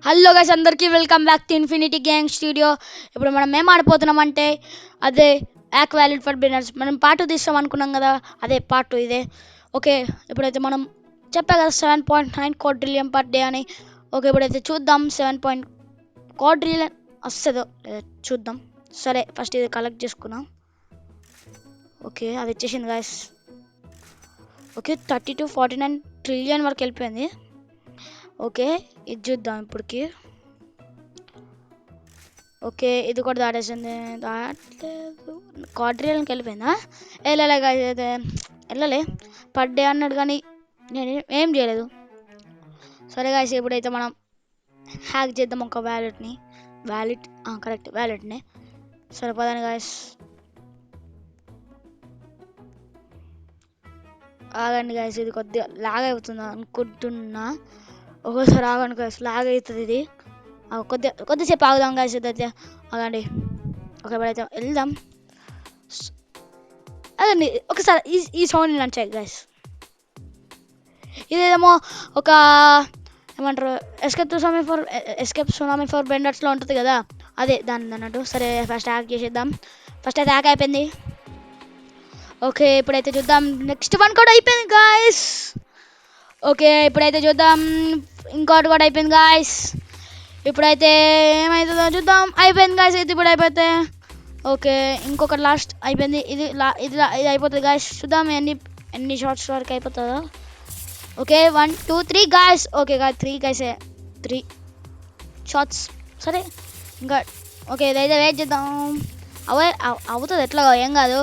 Hello guys అందరికీ welcome back to infinity gang studio. ఇప్పుడు మనం ఏం ఆడిపోతున్నాం అంటే అదే యాక్ వ్యాలిడ్ ఫర్ బిగినర్స్. మనం పార్ట్ 2 తీస్తాం అనుకున్నాం కదా, అదే పార్ట్ 2 ఇదే. ఓకే, ఇప్పుడైతే మనం చెప్పా కదా 7.9 క్వాడ్రిలియన్ పర్ డే అని. ఓకే, ఇప్పుడైతే చూద్దాం 7 క్వాడ్రిలియన్ వస్తుందో లేదో చూద్దాం. సరే, ఫస్ట్ ఇది కలెక్ట్ చేసుకున్నాం. ఓకే, అది వచ్చేసింది గాయస్. ఓకే, 32-49 ట్రిలియన్ వరకు వెళ్ళిపోయింది. ఓకే, ఇది చూద్దాం ఇప్పటికి. ఓకే, ఇది కూడా దాటేసింది. దాటలేదు, క్వాడ్రిలియన్కి వెళ్ళిపోయిందా? వెళ్ళలే guys, అయితే వెళ్ళలే. పర్ డే అన్నాడు కానీ నేను ఏం చేయలేదు. సరే గాయస్, ఇప్పుడైతే మనం హ్యాక్ చేద్దాం ఒక వ్యాలెట్ కరెక్ట్ వ్యాలెట్ని. సరే పదండి గాయస్. ఆగండి గాయస్, ఇది కొద్దిగా లాగ్ అవుతుంది అనుకుంటున్నా. ఒక్కోసారి ఆగండి గాయస్, లాగ్ అవుతుంది ఇది. కొద్దిసేపు ఆగుదాం గాయస్, అయితే ఆగండి. ఓకే, ఇప్పుడైతే వెళ్దాం. అదండి ఒకసారి ఈ సౌండ్ నచ్చాయి గాయస్. ఇదేమో ఒక ఏమంటారు, ఎస్కేప్ సునామీ ఫర్ బెండర్స్లో ఉంటుంది కదా, అదే దాని అన్నట్టు. సరే, ఫస్ట్ హ్యాక్ చేసేద్దాం. ఫస్ట్ అయితే హ్యాక్ అయిపోయింది. ఓకే, ఇప్పుడైతే చూద్దాం. నెక్స్ట్ వన్ కూడా అయిపోయింది గాయస్. ఓకే, ఇప్పుడైతే చూద్దాం. ఇంకోటి కూడా అయిపోయింది గాయస్. ఇప్పుడైతే ఏమవుతుందో చూద్దాం. అయిపోయింది గాయస్, అయితే ఇప్పుడు అయిపోతే. ఓకే, ఇంకొకటి లాస్ట్ అయిపోయింది. ఇది అయిపోతుంది గాయస్. చూద్దాం ఎన్ని షార్ట్స్ వరకు అయిపోతుందో. Okay, 1 2 3 guys. Okay guys, 3 guys, 3 shorts. సరే ఇంకా ఓకే, ఇదైతే వెయిట్ చేద్దాం. అవుతుంది ఎట్లా, ఏం కాదు.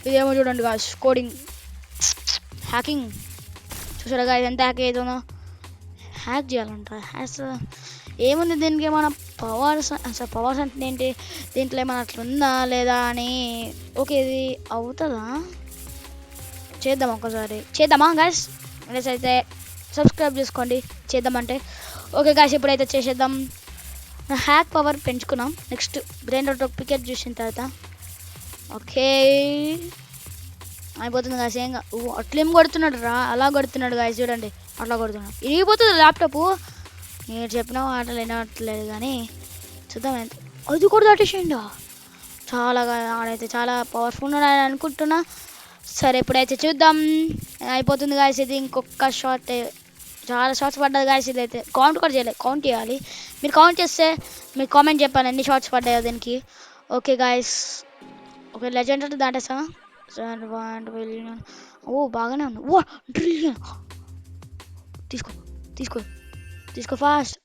ఇదేమో చూడండి గాయస్, కోడింగ్ హ్యాకింగ్. చూసారా గాయస్ ఎంత హ్యాక్ అవుతుందో. హ్యాక్ చేయాలంట. ఏముంది దీనికి, ఏమైనా పవర్స్ అంటే ఏంటి, దీంట్లో ఏమైనా అట్లా ఉందా లేదా అని. ఓకే, ఇది అవుతుందా, చేద్దాం ఒకసారి. చేద్దామా గాయస్? అయితే సబ్స్క్రైబ్ చేసుకోండి చేద్దామంటే. ఓకే గాయస్, ఇప్పుడైతే చేసేద్దాం. హ్యాక్ పవర్ పెంచుకున్నాం. నెక్స్ట్ బ్రెయిన్ రోట్ పికెట్ చూసిన తర్వాత ఓకే అయిపోతుంది గాయస్. ఏం అట్లేం కొడుతున్నాడు రా, అలా కొడుతున్నాడు గాయస్, చూడండి అట్లా కొడుతున్నాడు. ఇరిగిపోతుంది ల్యాప్టాప్. మీరు చెప్పిన ఆటలు వినట్లేదు కానీ చూద్దాం. ఎంత అది కూడా దాటేసిండా, చాలా ఆడైతే చాలా పవర్ఫుల్ ఉన్నాడు అనుకుంటున్నా. సరే, ఇప్పుడైతే చూద్దాం. అయిపోతుంది గాయస్, ఇది ఇంకొక షాట్. చాలా షార్ట్స్ పడ్డది గాయస్. ఇదైతే కౌంట్ కూడా చేయలేదు, కౌంట్ చేయాలి. మీరు కౌంట్ చేస్తే మీరు కామెంట్ చెప్పాను ఎన్ని షార్ట్స్ పడ్డాయో దీనికి. ఓకే గాయస్, ఓకే లెజెండ్ అంటే దాటేసా. ఓ బాగానే ఉంది. ఓ ట్రిలియన్, తీసుకో తీసుకో తీసుకో ఫాస్ట్.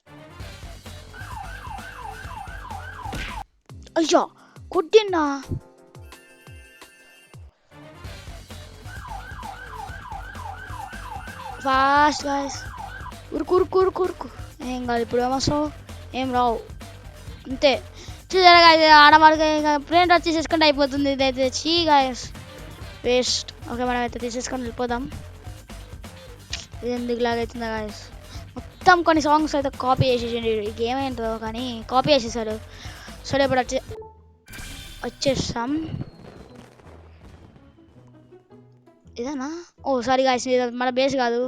అయ్యా కొట్టిండా. Fast guys, ఉరుకు ఉరుకు ఉరుకు ఉరుకు. ఏం కాదు, ఇప్పుడు ఏమొస్తావు, ఏం రావు, అంతే. చూసారా గాయస్, ఆడవాళ్ళకి ఇంకా ప్లేన్ రచ్ తీసేసుకుంటే అయిపోతుంది. ఇదైతే చీ గాయస్, వేస్ట్. ఓకే, మనం అయితే తీసేసుకొని వెళ్ళిపోదాం. ఇది ఎందుకు లాగవుతుందా గాయస్. మొత్తం కొన్ని సాంగ్స్ అయితే కాపీ చేసేసిండు. ఈ గేమ్ ఏంటో కానీ కాపీ చేసేసాడు. సరే, ఇప్పుడు వచ్చేస్తాం. ఇదేనా? ఓ సారీ గాయస్, ఇది మన బేస్ కాదు,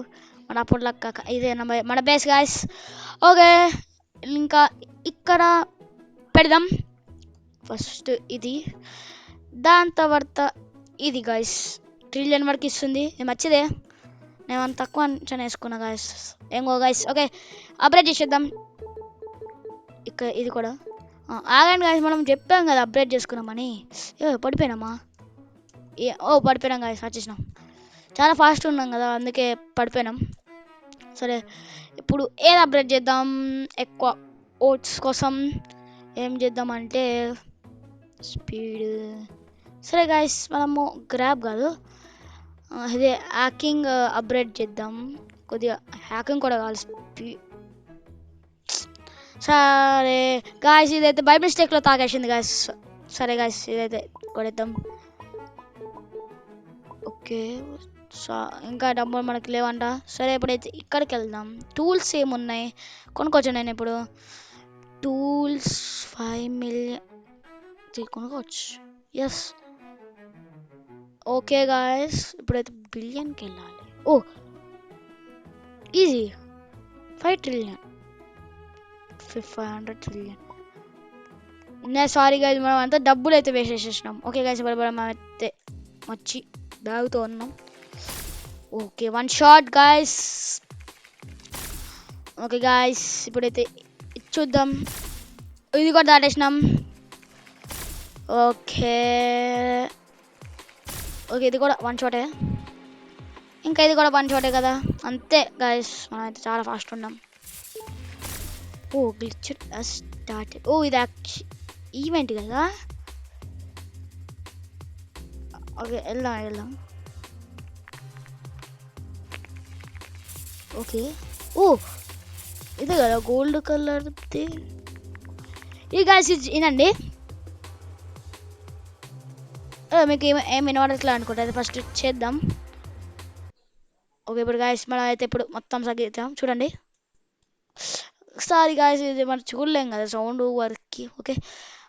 మన అప్పుడు లక్క ఇదే మన బేస్ గాయస్. ఓకే, ఇంకా ఇక్కడ పెడదాం. ఫస్ట్ ఇది, దాని తర్వాత ఇది గాయస్. ట్రిలియన్ వరకు ఇస్తుంది, ఇది మంచిదే. నేను అంత తక్కువ అంచనా వేసుకున్నా గాయస్. ఏమో గాయస్. ఓకే, అప్గ్రేడ్ చేసేద్దాం. ఇక్కడ ఇది కూడా ఆగండి గాయస్, మనం చెప్పాం కదా అప్గ్రేడ్ చేసుకున్నామని. పడిపోయినామా? పడిపోయినాం గాయస్, వచ్చేసినాం. చాలా ఫాస్ట్ ఉన్నాం కదా, అందుకే పడిపోయినాం. సరే, ఇప్పుడు ఏది అప్గ్రేడ్ చేద్దాం ఎక్కువ ఓట్స్ కోసం? ఏం చేద్దామంటే స్పీడ్. సరే గాయస్, మనము గ్రాబ్ కాదు, ఇదే హ్యాకింగ్ అప్గ్రేడ్ చేద్దాం. కొద్దిగా హ్యాకింగ్ కూడా కావాలి. సరే గాయస్, ఇదైతే బై మిస్టేక్లో తాగేసింది గాయస్. సరే గాయస్, ఇదైతే కొడేద్దాం. ఓకే, ఇంకా డబ్బులు మనకి లేవంట. సరే, ఇప్పుడైతే ఇక్కడికి వెళ్దాం. టూల్స్ ఏమున్నాయి కొనుక్కోవచ్చు నేను ఇప్పుడు. టూల్స్ 5 మిలియన్ కొనుక్కోవచ్చు. ఎస్. ఓకే గాయస్, ఇప్పుడైతే బిలియన్కి వెళ్ళాలి. Oh easy, 5 trillion. 500 trillion. Sorry guys, మనం అంతా డబ్బులు అయితే వేస్ట్ చేసేసినాం. ఓకే గైస్, ఇప్పుడు మనం అయితే వచ్చి బ్యాగ్తో ఉన్నాం. Okay, 1 shot guys. Okay guys, ఇప్పుడైతే చూద్దాం. ఇది కూడా దాటేసినాం. ఓకే ఓకే, ఇది కూడా 1 షాటే. ఇంకా ఇది కూడా 1 షాటే కదా. అంతే గైస్, మనం అయితే చాలా ఫాస్ట్ ఉన్నాం. ఓ గ్లిచ్ స్టార్ట్. ఓ ఇది ఈవెంట్ కదా. ఓకే, వెళ్దాం. ఓకే, ఓ ఇదే కదా గోల్డ్ కలర్ది. ఈ గైస్ ఇనండి, మీకు ఏం వినవడట్లే అనుకుంటా. అది ఫస్ట్ చేద్దాం. ఓకే, ఇప్పుడు గైస్ మనం అయితే ఇప్పుడు మొత్తం సగిద్దాం. చూడండి, సారీ గైస్, ఇది మనం చూడలేం కదా సౌండ్ వర్క్కి. ఓకే,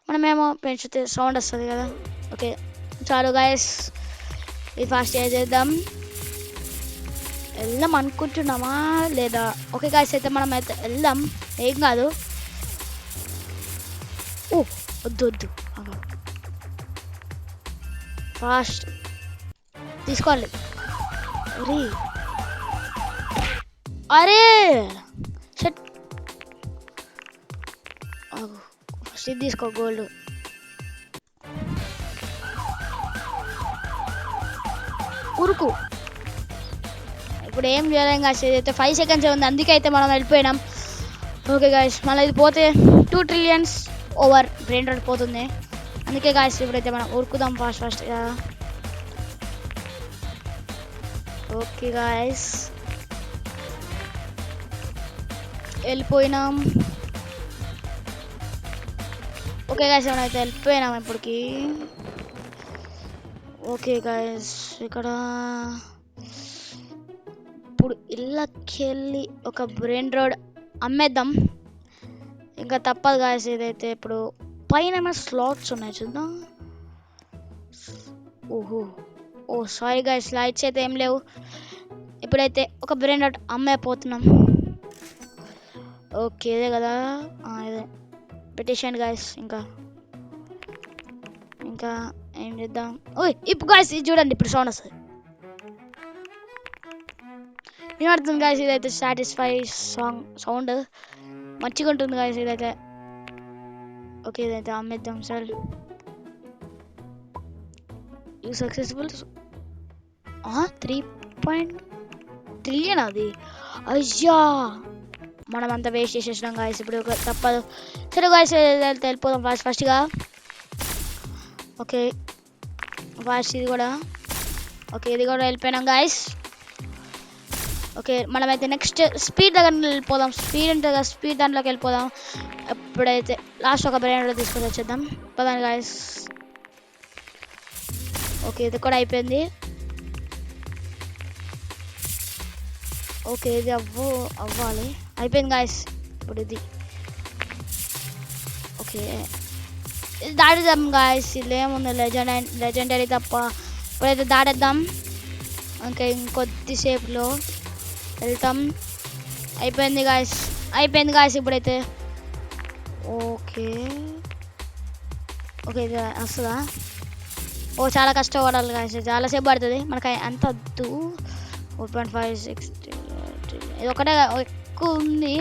మనమేమో పెంచితే సౌండ్ వస్తుంది కదా. ఓకే, చాలు గైస్, ఇది ఫాస్ట్ చేద్దాం. వెళ్దాం అనుకుంటున్నామా లేదా? ఓకే గైస్, అయితే మనం అయితే వెళ్దాం, ఏం కాదు. ఓ వద్దు ఫాస్ట్ తీసుకోవాలి. అరే షట్, ఫస్ట్ ఇది తీసుకో గోల్డ్. ఉరుకు. ఇప్పుడు ఏం చేయలేం గాయస్, అయితే 5 సెకండ్స్ ఉంది, అందుకే అయితే మనం వెళ్ళిపోయినాం. ఓకే గాయస్, మళ్ళీ ఇది పోతే 2 ట్రిలియన్స్ ఓవర్ బ్రెయిన్ రాట్ పోతుంది. అందుకే గాయస్ ఇప్పుడైతే మనం ఉరుకుదాం ఫాస్ట్గా. ఓకే గాయస్, వెళ్ళిపోయినాం. ఓకే గాయస్, మనం అయితే వెళ్ళిపోయినాం ఇప్పటికి. ఓకే గాయస్, ఇక్కడ ఇప్పుడు ఇళ్ళకెళ్ళి ఒక బ్రెయిన్ రాడ్ అమ్మేద్దాం. ఇంకా తప్పదు గాయస్, ఇదైతే ఇప్పుడు పైన స్లాట్స్ ఉన్నాయి చూద్దాం. ఓ సారీ గాయస్, లైట్స్ అయితే ఏం లేవు. ఇప్పుడైతే ఒక బ్రెయిన్ రాడ్ అమ్మేపోతున్నాం. ఓకే, ఇదే కదా, ఇదే పెట్టేసాను గాయస్. ఇంకా ఏం చేద్దాం. ఓయ్ ఇప్పుడు గాయస్ ఇది చూడండి, ఇప్పుడు సౌండ్ వస్తుంది. వినడుతుంది గాయస్, ఇదైతే సాటిస్ఫై సౌండ్ మంచిగా ఉంటుంది గాయస్ ఇదైతే. ఓకే, ఇదైతే అమ్మేద్దాం సార్. You successful. 3 ట్రిలియన్ అది. అయ్యా, మనం అంతా వేస్ట్ చేసేసినాం గాయస్. ఇప్పుడు తప్పదు. సరే గాయస్, వెళ్ళిపోదాం ఫాస్ట్గా. ఓకే ఫాస్ట్ ఇది కూడా. ఓకే, ఇది కూడా వెళ్ళిపోయినాం గాయస్. ఓకే, మనమైతే నెక్స్ట్ స్పీడ్ దగ్గర వెళ్ళిపోదాం. స్పీడ్ ఉంటుంది కదా, స్పీడ్ దాంట్లోకి వెళ్ళిపోదాం. ఎప్పుడైతే లాస్ట్ ఒక బ్రెయిన్ రాడ్ తీసుకొని వచ్చేద్దాం. పదండి గాయస్. ఓకే, ఇది కూడా అయిపోయింది. ఓకే, ఇది అవ్వాలి. అయిపోయింది గాయస్. ఇప్పుడు ఇది ఓకే, ఇది దాటేద్దాం గాయస్. ఇది ఏముంది, లెజెండరీ తప్ప. ఇప్పుడైతే దాటేద్దాం. ఇంకా ఇంకొద్దిసేపులో వెళ్తాం. అయిపోయింది గాయస్ ఇప్పుడైతే. ఓకే ఇది వస్తుందా? ఓ చాలా కష్టపడాలి గాయస్, చాలాసేపు పడుతుంది మనకి. అంత వద్దు. 4.56 ఇది ఒకటే ఎక్కువ ఉంది.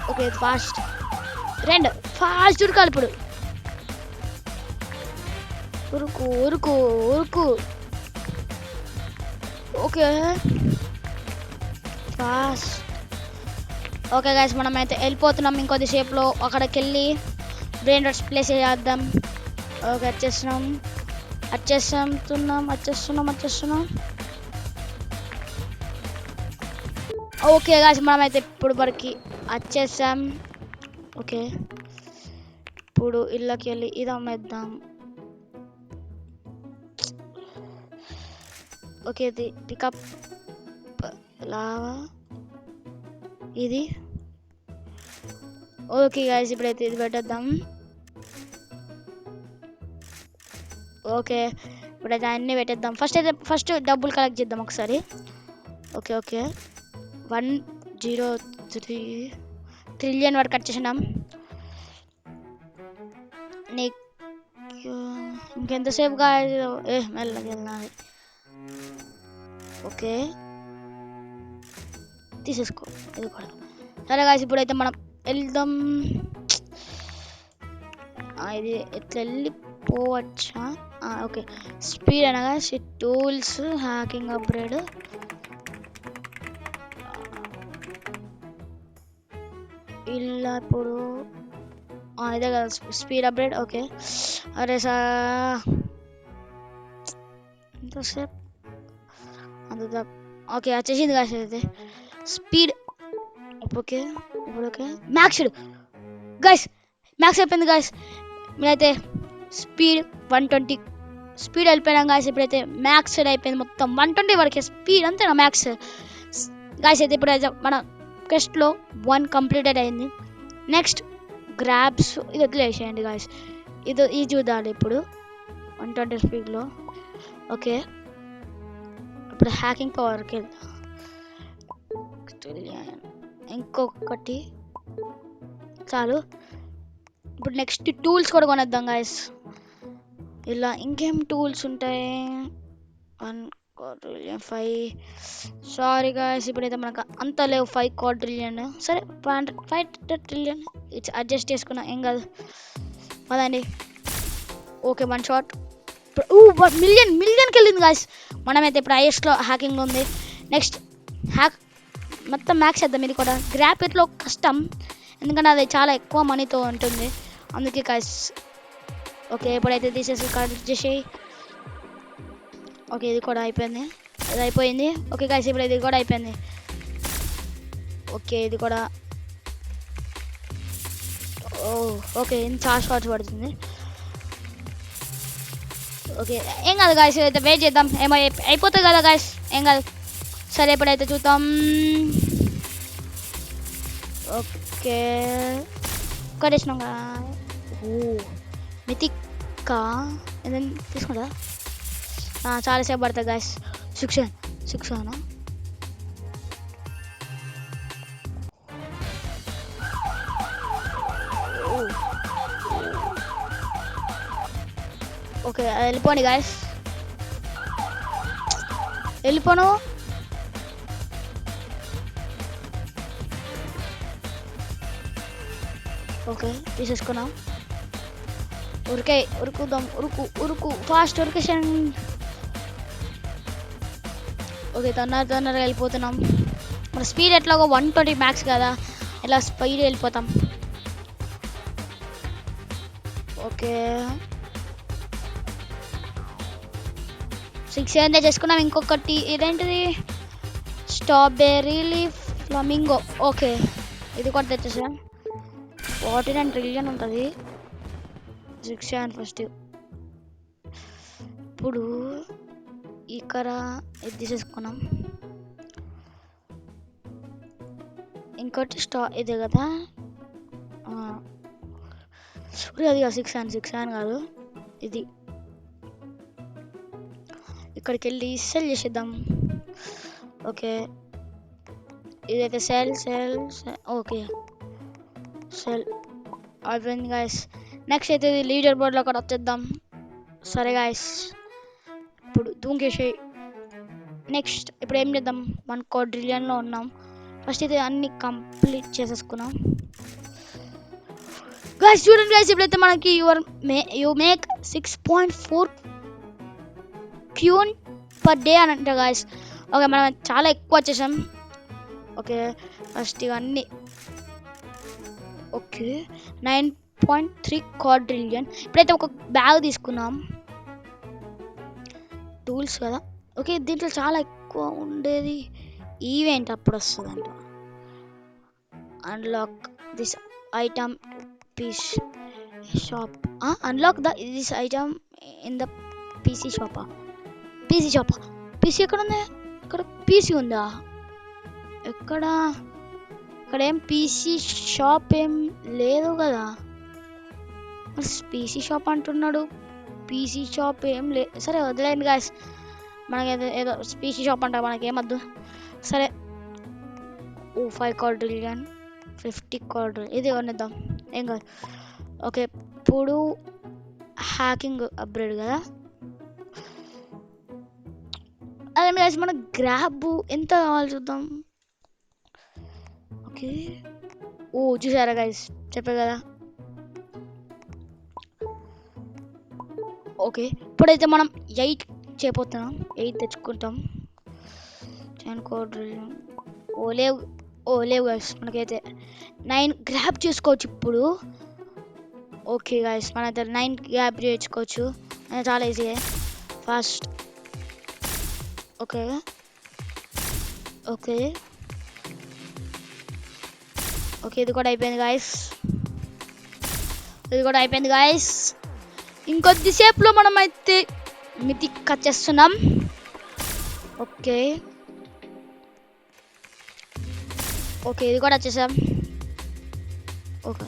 ఓకే, ఇది ఫాస్ట్. 2 ఫాస్ట్ ఉరకాలి ఇప్పుడు. ఉరుకు. Okay fast. ఓకే గైస్, మనం అయితే వెళ్ళిపోతున్నాం. ఇంకొద్దిసేపులో అక్కడికి వెళ్ళి బ్రెయిన్ రాట్స్ ప్లేస్ చేద్దాం. ఓకే, వచ్చేస్తున్నాం. ఓకే గైస్, మనం అయితే ఇప్పుడు వరకు వచ్చేసాం. ఓకే, ఇప్పుడు ఇళ్ళకి వెళ్ళి ఇది అమ్మేద్దాం. ఓకే, ఇది పికప్ లావా ఇది. ఓకే గైస్, ఇప్పుడైతే ఇది పెట్టేద్దాం. ఓకే, ఇప్పుడైతే అన్నీ పెట్టేద్దాం. ఫస్ట్ డబ్బులు కలెక్ట్ చేద్దాం ఒకసారి. ఓకే ఓకే 103 ట్రిలియన్ వరకు వచ్చేసినాం. నీకు ఇంకెంతసేపుగా మెల్లగా వెళ్ళాలి. ఓకే తీసేసుకో ఇది కూడా. సరే గాయస్ ఇప్పుడైతే మనం వెళ్దాం. ఇది ఎట్లా వెళ్ళిపోవచ్చా? ఓకే స్పీడ్ అనగా టూల్స్ హ్యాకింగ్ అప్గ్రేడ్. ఇలా ఇప్పుడు ఇదే కదా స్పీడ్ అప్గ్రేడ్. ఓకే అరే ఎంతసేపు అంత ఓకే వచ్చేసింది కాదు అయితే స్పీడ్. ఓకే ఇప్పుడు ఓకే మ్యాక్స్ గైస్ మ్యాక్స్ అయిపోయింది గైస్. మీరైతే స్పీడ్ 120 స్పీడ్ వెళ్ళిపోయినాం గాయస్. ఇప్పుడైతే మ్యాక్స్ అయిపోయింది మొత్తం 120 వరకే స్పీడ్ అంతేనా మ్యాక్స్ గాయస్. అయితే ఇప్పుడైతే మన క్వెస్ట్లో 1 కంప్లీటెడ్ అయింది. నెక్స్ట్ గ్రాబ్స్ ఇది వదిలేసేయండి గాయస్. ఇది చూడాలి ఇప్పుడు 120 స్పీడ్లో. ఓకే ఇప్పుడు హ్యాకింగ్ పవర్కి వెళ్తా. ఇంకొకటి చాలు. ఇప్పుడు నెక్స్ట్ టూల్స్ కూడా కొనేద్దాం గాయస్. ఇలా ఇంకేం టూల్స్ ఉంటాయి? 1,500,000,000 సారీ గాయస్ ఇప్పుడైతే మనకు అంత లేవు 5,000,000,000. సరే 5,000,000,000 ఇట్స్ అడ్జస్ట్ చేసుకున్నా ఏం కాదు పదండి. ఓకే 1 షాట్ ఇప్పుడు మిలియన్కి వెళ్ళింది గాయస్. మనమైతే ఇప్పుడు హైయెస్ట్లో హ్యాకింగ్ ఉంది. నెక్స్ట్ హ్యాక్ మొత్తం మ్యాక్స్ చేద్దాం. ఇది కూడా గ్రాఫిక్లో కష్టం ఎందుకంటే అది చాలా ఎక్కువ మనీతో ఉంటుంది అందుకే గాయస్. ఓకే ఇప్పుడైతే తీసేసి కార్డు చేసేయి. ఓకే ఇది కూడా అయిపోయింది. ఇది అయిపోయింది. ఓకే గాయస్ ఇప్పుడు ఇది కూడా అయిపోయింది. ఓకే ఇది కూడా ఓకే చాలా షార్ట్స్ పడుతుంది. ఓకే ఏం కాదు గాయస్ అయితే వెయిట్ చేద్దాం. ఏమో అయిపోతుంది కదా గాయస్ ఏం కాదు. సరే ఇప్పుడైతే చూద్దాం. ఓకే కొట్టేసినాం కదా. మితిక్కా ఏదైనా తీసుకుంటా చాలాసేపు పడుతుంది గాయస్. 6 అనా ఓకే వెళ్ళిపోండి గాయస్ వెళ్ళిపోను. ఓకే తీసేసుకున్నాం. ఉరుకుదాం ఉరుకు ఫాస్ట్ ఉరికేషన్. ఓకే తొందరగా వెళ్ళిపోతున్నాం. మన స్పీడ్ ఎట్లాగో 120 మ్యాక్స్ కదా ఇలా స్పీడ్ వెళ్ళిపోతాం. ఓకే 6 ఏందే చేసుకున్నాం. ఇంకొకటి ఇదేంటిది స్ట్రాబెర్రీ లీఫ్ ఫ్లమింగో. ఓకే ఇది కూడా తెచ్చేసాం. 49 ట్రిలియన్ ఉంటుంది. 6 ఫస్ట్ ఇప్పుడు ఇక్కడ ఇది తీసేసుకున్నాం. ఇంకోటి ఇదే కదా అది 6 కాదు ఇది. ఇక్కడికి వెళ్ళి సెల్ చేసేద్దాం. ఓకే ఇదైతే సెల్ ఓకే సెల్ అయిపోయింది గాయస్. నెక్స్ట్ అయితే ఇది లీడర్ బోర్డ్లో కూడా వచ్చేద్దాం. సరే గాయస్ ఇప్పుడు దూకేసేయి. నెక్స్ట్ ఇప్పుడు ఏం చేద్దాం 1 quadrillion ఉన్నాం. ఫస్ట్ అయితే అన్ని కంప్లీట్ చేసేసుకున్నాం గాయస్. చూడండి గాయస్ ఇప్పుడైతే మనకి యూ మేక్ 6.4 క్యూన్ పర్ డే అని అంట గాయస్. ఓకే మనం చాలా ఎక్కువ వచ్చేసాం. ఓకే ఫస్ట్ ఇవన్నీ ఓకే 9.3 quadrillion. ఇప్పుడైతే ఒక బ్యాగ్ తీసుకున్నాం. టూల్స్ కదా. ఓకే దీంట్లో చాలా ఎక్కువ ఉండేది ఈవెంట్ అప్పుడు వస్తుందంట. Unlock this item piece shop. Unlock this item in the PC షాపా. పీసీ ఎక్కడ ఉంది? ఇక్కడ పీసీ ఉందా? ఇక్కడ ఏం పీసీ షాప్ ఏం లేదు కదా. పీసీ షాప్ అంటున్నాడు. పీసీ షాప్ ఏం లేదు. సరే వదిలేండి గాయస్. మనకి ఏదో స్పీసీ షాప్ అంట, మనకి ఏమద్దు. సరే 5 quadrillion 50 quadrillion ఇది కొనిద్దాం, ఏం కాదు. ఓకే ఇప్పుడు హ్యాకింగ్ అప్గ్రేడ్ కదా. అదే గైస్ మన గ్రాబ్ ఎంత కావాలి చూద్దాం. ఓకే చూసారా గైస్, చెప్పే కదా. ఓకే ఇప్పుడైతే మనం 8 చేయబోతున్నాం, 8 తెచ్చుకుంటాం. 10 quadrillion లేవు గైస్, మనకైతే 9 గ్రాబ్ చేసుకోవచ్చు ఇప్పుడు. ఓకే గైస్ మనైతే 9 గ్రాబ్ చేసుకోవచ్చు, చాలా easy fast. Okay okay okay ఇది కూడా అయిపోయింది గాయస్, ఇంకొద్దిసేపులో మనం అయితే మితిక్ వచ్చేస్తున్నాం. ఓకే ఇది కూడా వచ్చేసాం. ఓకే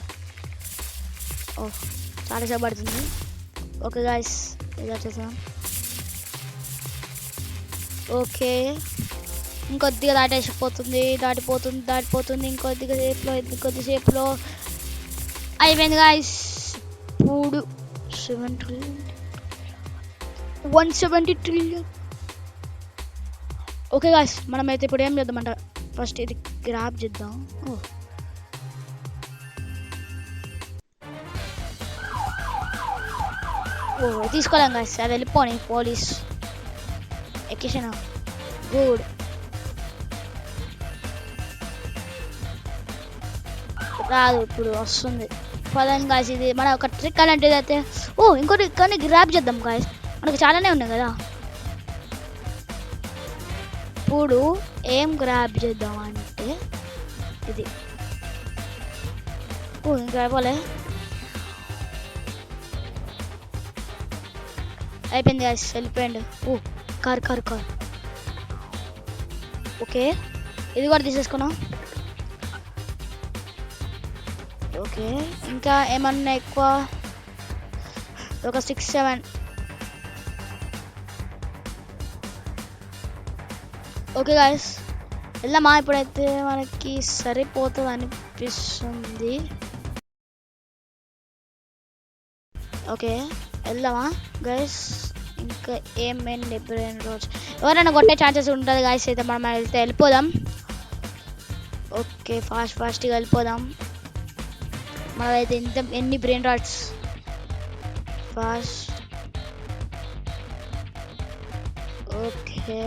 చాలాసేపు పడుతుంది. ఓకే గాయస్ ఇది వచ్చేసాం. ఓకే ఇంకొద్దిగా దాటిపోతుంది ఇంకొద్దిసేపులో అయిపోయింది గాయస్. ఇప్పుడు 170 trillion. ఓకే గాయస్ మనమైతే ఇప్పుడు ఏం చేద్దామంట, ఫస్ట్ ఇది గ్రాబ్ చేద్దాం. తీసుకోలేం గాయస్, అది వెళ్ళిపోని పోలీస్ ఎక్కేసాను. గుడ్ రాదు, ఇప్పుడు వస్తుంది. పదండి గాయస్, ఇది మన ఒక ట్రిక్ అలాంటిది అయితే. ఇంకోటి కానీ గ్రాబ్ చేద్దాం గాయస్, మనకు చాలానే ఉన్నాయి కదా. ఇప్పుడు ఏం గ్రాబ్ చేద్దాం అంటే ఇది. ఇంకా అయిపోలే, అయిపోయింది గాయస్, వెళ్ళిపోయింది. కార్. ఓకే ఇది కూడా తీసేసుకున్నాం. ఓకే ఇంకా ఏమన్నా ఎక్కువ, ఒక 6-7. ఓకే గాయస్ వెళ్దామా, ఇప్పుడైతే మనకి సరిపోతుంది అనిపిస్తుంది. ఓకే వెళ్దామా గైస్, ఇంకా ఏమైంది బ్రెయిన్ రోజు ఎవరైనా కొట్టే ఛాన్సెస్ ఉంటుంది గాయస్. అయితే మనం వెళ్ళిపోదాం. ఓకే ఫాస్ట్గా వెళ్ళిపోదాం. మనమైతే ఎన్ని బ్రెయిన్ రాట్స్ ఫాస్ట్. ఓకే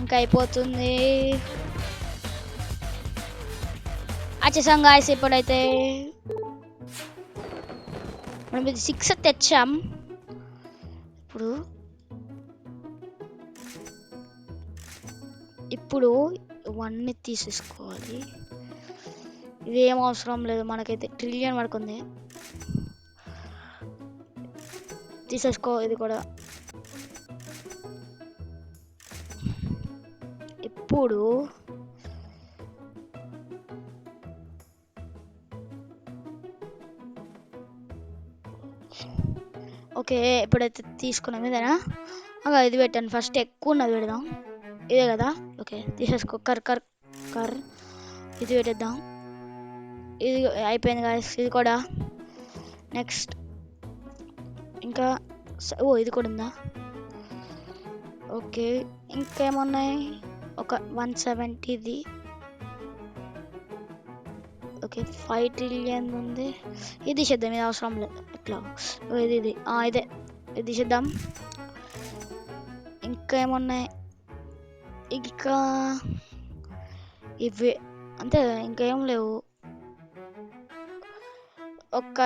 ఇంకా అయిపోతుంది. వచ్చేసాం గాయస్, ఇప్పుడైతే మనం ఇది 6 తెచ్చాం. ఇప్పుడు ఇవన్నీ తీసేసుకోవాలి, ఇది ఏం అవసరం లేదు మనకైతే. ట్రిలియన్ వరకు ఉంది, తీసేసుకో ఇది కూడా. ఇప్పుడు ఓకే ఇప్పుడైతే తీసుకున్నాం ఇదేనా. ఇది పెట్టాను, ఫస్ట్ ఎక్కువ ఉన్నది పెడదాం, ఇదే కదా. ఓకే తీసేసుకో, కర్ ఇది పెట్టేద్దాం. ఇది అయిపోయింది గాయస్, ఇది కూడా. నెక్స్ట్ ఇంకా ఇది కూడా ఉందా. ఓకే ఇంకేమున్నాయి, ఒక 170ది. ఓకే 5 trillion ఉంది, ఇది చేద్దాం, ఇది అవసరం లేదు. ఎట్లా ఇది ఇదే, ఇది చేద్దాం. ఇంకా ఏమున్నాయి, ఇంకా ఇవి అంతే, ఇంకేం లేవు. ఒక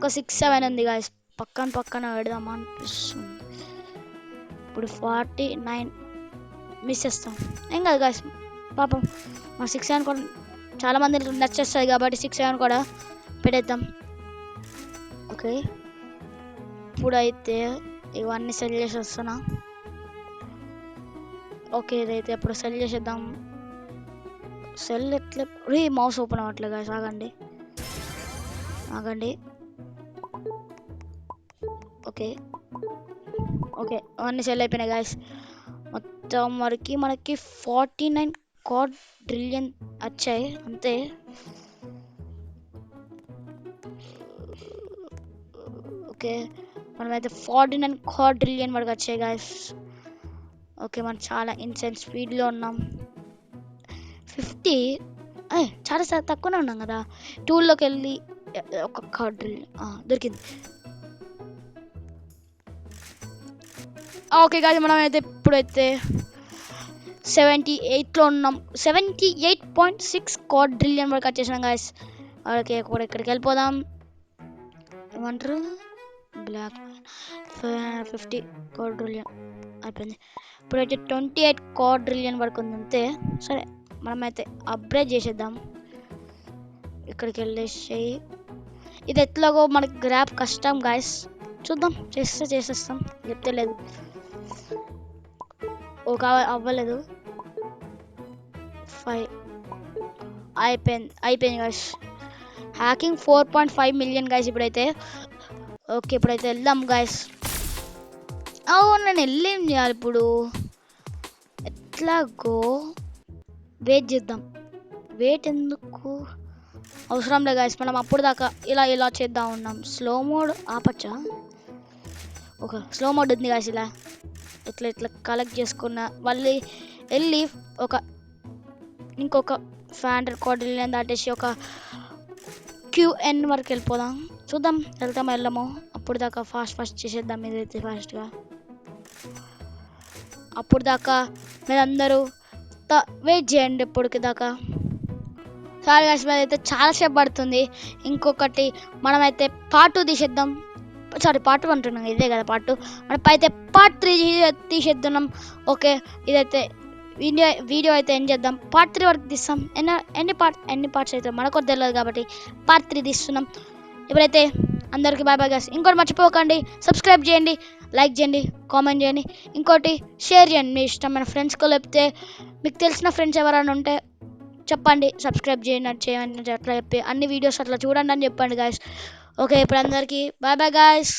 6-7 ఉంది గాయస్, పక్కన పెడదాం అనిపిస్తుంది. ఇప్పుడు 49 మిస్ చేస్తాం, ఏం కాదు గాయస్. పాపం మా 6-7 కూడా చాలా మంది నచ్చేస్తుంది కాబట్టి 6-7 కూడా పెట్టేద్దాం. ఓకే ఇప్పుడైతే ఇవన్నీ సెల్ చేసి వస్తున్నా. ఓకే ఇదైతే ఇప్పుడు సెల్ చేసేద్దాం. సెల్ ఎట్లా మౌస్ ఓపెన్ అవ్వట్లేదు గాయస్, ఆగండి. ఓకే ఓకే అన్నీ సెల్ అయిపోయినాయి గాయస్. మొత్తం వరకు మనకి 49 క్వాడ్రిలియన్ వచ్చాయి అంతే. ఓకే మనమైతే 49 క్వాడ్రిలియన్ వరకు వచ్చాయి గాయస్. ఓకే మనం చాలా ఇన్సెంట్ స్పీడ్లో ఉన్నాం. 50 చాలా తక్కువనే ఉన్నాం కదా. టూల్లోకి వెళ్ళి ఒక క్వాడ్రిలియన్ దొరికింది. ఓకే గాయస్ మనమైతే ఇప్పుడైతే 78లో ఉన్నాం. 78.6 క్వాడ్రిలియన్ వరకు వచ్చేసినాం గాయస్. ఓకే ఇప్పుడు ఇక్కడికి వెళ్ళిపోదాం. ఏమంటారు బ్లాక్ 50 క్వాడ్రిలియన్ అయిపోయింది. ఇప్పుడైతే 28 క్వాడ్రిలియన్ వరకు ఉంది అంతే. సరే మనమైతే అప్గ్రేడ్ చేసేద్దాం. ఇక్కడికి వెళ్ళేసి ఇది ఎట్లాగో మనకి గ్రాప్ కష్టం గాయస్. చూద్దాం చేసేస్తాం. చెప్తే లేదు ఒక అవ్వలేదు. 5 అయిపోయింది గాయస్. హ్యాకింగ్ 4.5 మిలియన్ గాయస్ ఇప్పుడైతే. ఓకే ఇప్పుడైతే వెళ్దాం గాయస్. నేను వెళ్ళేం చేయాలి ఇప్పుడు? ఎట్లాగో వెయిట్ చేద్దాం. వెయిట్ ఎందుకు అవసరం లేదు గాయస్. మనం అప్పుడు దాకా ఇలా చేద్దాం ఉన్నాం. స్లో మోడ్ ఆపచ్చా? ఓకే స్లో మోడ్ ఉంది గాయస్. ఇట్లా కలెక్ట్ చేసుకున్న మళ్ళీ వెళ్ళి ఇంకొక 500 క్వాడ్రిలియన్ దాటేసి ఒక QN వరకు వెళ్ళిపోదాం. చూద్దాం వెళ్ళమో. అప్పుడు దాకా ఫాస్ట్ చేసేద్దాం. ఇదైతే ఫాస్ట్గా అప్పుడు దాకా మీరందరూ వెయిట్ చేయండి. ఇప్పటికి దాకా సారీ గాయ్స్ అయితే చాలాసేపు పడుతుంది. ఇంకొకటి మనమైతే పార్ట్ 2 తీసేద్దాం. సారీ పార్ట్ 2 అంటున్నాం, ఇదే కదా పార్ట్ 2. మనం అయితే పార్ట్ 3 తీసేద్దాం. ఓకే ఇదైతే వీడియో అయితే ఏం చేద్దాం, పార్ట్ 3 వరకు తీస్తాం. ఎన్ని పార్ట్స్ అయితే మనకు తెలియదు కాబట్టి పార్ట్ 3 తీస్తున్నాం. ఇప్పుడైతే అందరికీ బాయ్ బాయ్ గాయ్స్. ఇంకోటి మర్చిపోకండి, సబ్స్క్రైబ్ చేయండి, లైక్ చేయండి, కామెంట్ చేయండి, ఇంకోటి షేర్ చేయండి. మీ ఇష్టమైన ఫ్రెండ్స్కి లేకపోతే మీకు తెలిసిన ఫ్రెండ్స్ ఎవరైనా ఉంటే చెప్పండి, సబ్స్క్రైబ్ చేయండి అట్లా చెప్పి అన్ని వీడియోస్ అట్లా చూడండి అని చెప్పండి గాయస్. ఓకే ఇప్పుడు అందరికీ బాయ్ బాయ్ గాయస్.